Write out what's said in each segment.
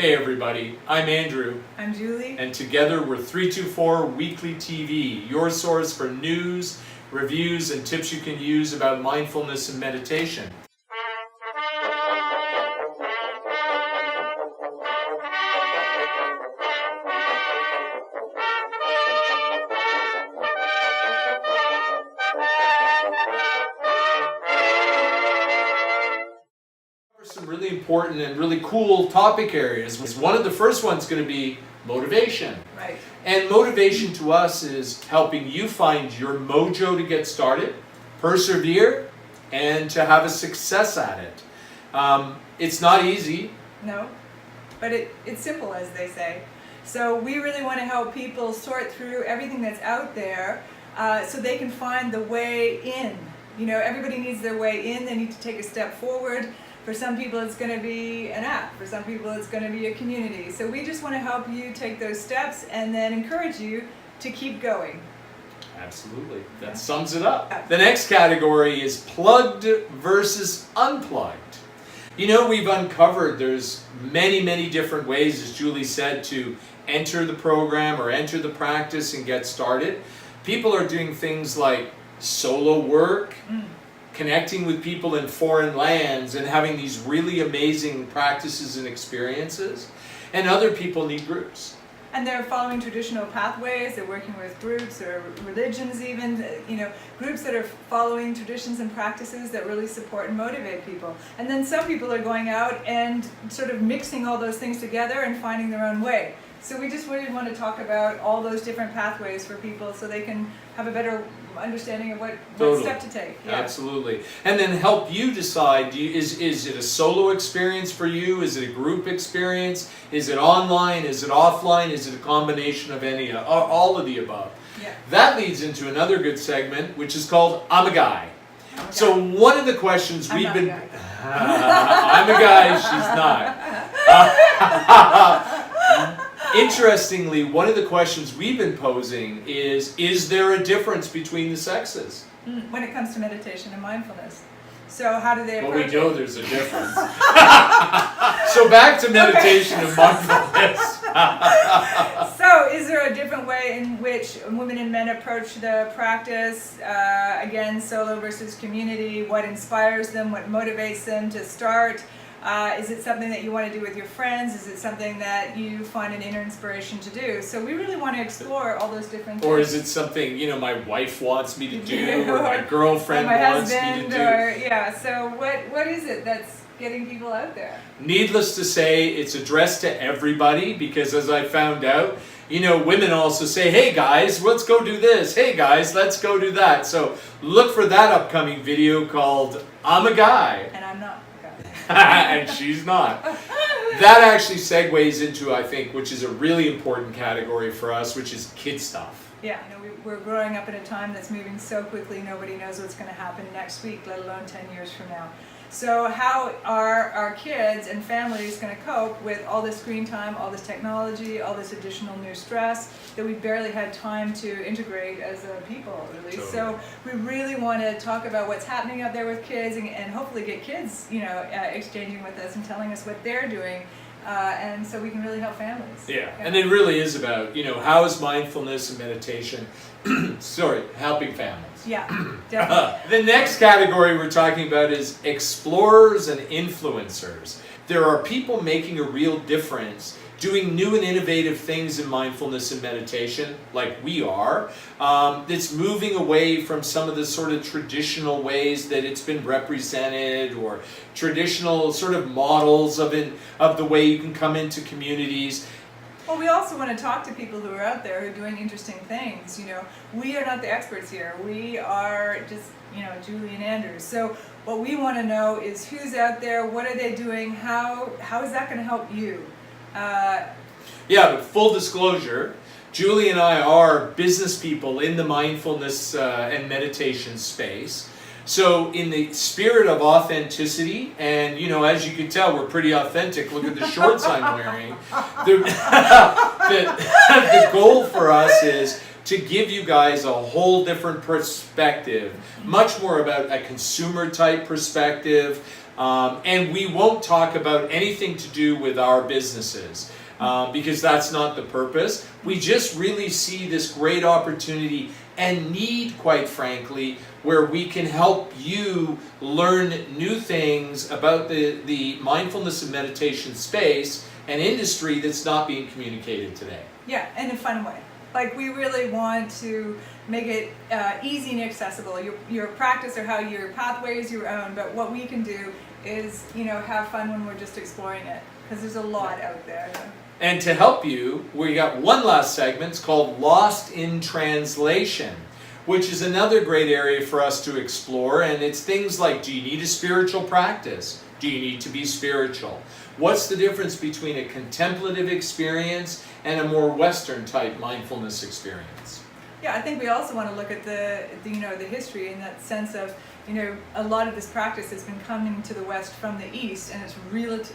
Hey everybody, I'm Andrew. I'm Julie. And together we're 324 Weekly TV, your source for news, reviews, and tips you can use about mindfulness and meditation. Some really important and really cool topic areas. One of the first ones going to be motivation. Right. And motivation to us is helping you find your mojo to get started, persevere, and to have a success at it. It's not easy. No, but it's simple, as they say. So we really want to help people sort through everything that's out there so they can find the way in. You know, everybody needs their way in. They need to take a step forward. For some people it's going to be an app, for some people it's going to be a community. So we just want to help you take those steps and then encourage you to keep going. Absolutely. That sums it up. The next category is plugged versus unplugged. You know, we've uncovered there's many different ways, as Julie said, to enter the program or enter the practice and get started. People are doing things like solo work, connecting with people in foreign lands and having these really amazing practices and experiences. And other people need groups. And they're following traditional pathways, they're working with groups or religions even, you know, groups that are following traditions and practices that really support and motivate people. And then some people are going out and sort of mixing all those things together and finding their own way. So we just really want to talk about all those different pathways for people so they can have a better understanding of what step to take. Yeah. Absolutely. And then help you decide, is it a solo experience for you? Is it a group experience? Is it online? Is it offline? Is it a combination of all of the above? Yeah. That leads into another good segment, which is called I'm a Guy. So one of the questions I'm a guy, she's not. Interestingly, one of the questions we've been posing is there a difference between the sexes? When it comes to meditation and mindfulness. So how do they approach Well, we know there's a difference. So back to meditation and mindfulness. So is there a different way in which women and men approach the practice? Again, solo versus community, what inspires them, what motivates them to start? Is it something that you want to do with your friends? Is it something that you find an inner inspiration to do? So we really want to explore all those different things. Or is it something, you know, my wife wants me to do, or my girlfriend wants me to do? So what is it that's getting people out there? Needless to say, it's addressed to everybody, because as I found out, you know, women also say, hey guys, let's go do this. Hey guys, let's go do that. So look for that upcoming video called I'm a Guy. And I'm not. And she's not. That actually segues into, I think, which is a really important category for us, which is kid stuff. Yeah, you know, we're growing up at a time that's moving so quickly, nobody knows what's going to happen next week, let alone 10 years from now. So how are our kids and families going to cope with all this screen time, all this technology, all this additional new stress that we barely had time to integrate as a people, really? Totally. So we really want to talk about what's happening out there with kids and hopefully get kids, you know, exchanging with us and telling us what they're doing. And so we can really help families. Yeah, and it really is about, you know, how is mindfulness and meditation, helping families. Yeah, definitely. The next category we're talking about is explorers and influencers. There are people making a real difference, doing new and innovative things in mindfulness and meditation, like we are. It's moving away from some of the sort of traditional ways that it's been represented, or traditional sort of models of the way you can come into communities. Well, we also want to talk to people who are out there who are doing interesting things. You know, we are not the experts here. We are just, you know, Julie and Andrews. So what we want to know is who's out there, what are they doing, how is that going to help you? Yeah, but full disclosure, Julie and I are business people in the mindfulness and meditation space. So in the spirit of authenticity, and you know, as you can tell, we're pretty authentic. Look at the shorts I'm wearing. The goal for us is to give you guys a whole different perspective, much more about a consumer type perspective, And we won't talk about anything to do with our businesses. Because that's not the purpose. We just really see this great opportunity and need, quite frankly, where we can help you learn new things about the mindfulness and meditation space and industry that's not being communicated today. Yeah, in a fun way. Like, we really want to make it easy and accessible. Your practice or how your pathway is your own, but what we can do is, have fun when we're just exploring it, because there's a lot out there. And to help you, we got one last segment. It's called Lost in Translation, which is another great area for us to explore. And it's things like, do you need a spiritual practice? Do you need to be spiritual? What's the difference between a contemplative experience and a more Western type mindfulness experience? Yeah, I think we also want to look at the history in that sense of, a lot of this practice has been coming to the West from the East, and it's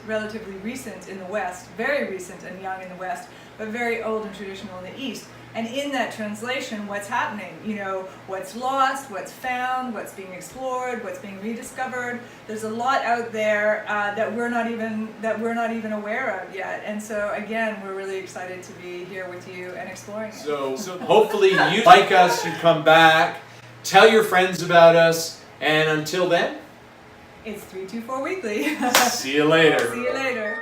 relatively recent in the West, very recent and young in the West, but very old and traditional in the East. And in that translation, what's happening? What's lost, what's found, what's being explored, what's being rediscovered. There's a lot out there that we're not even aware of yet. And so again, we're really excited to be here with you and exploring it. So hopefully you like us, you come back, tell your friends about us, and until then, it's 324 Weekly. See you later. See you later.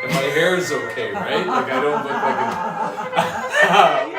And my hair is okay, right? Like, I don't look like a...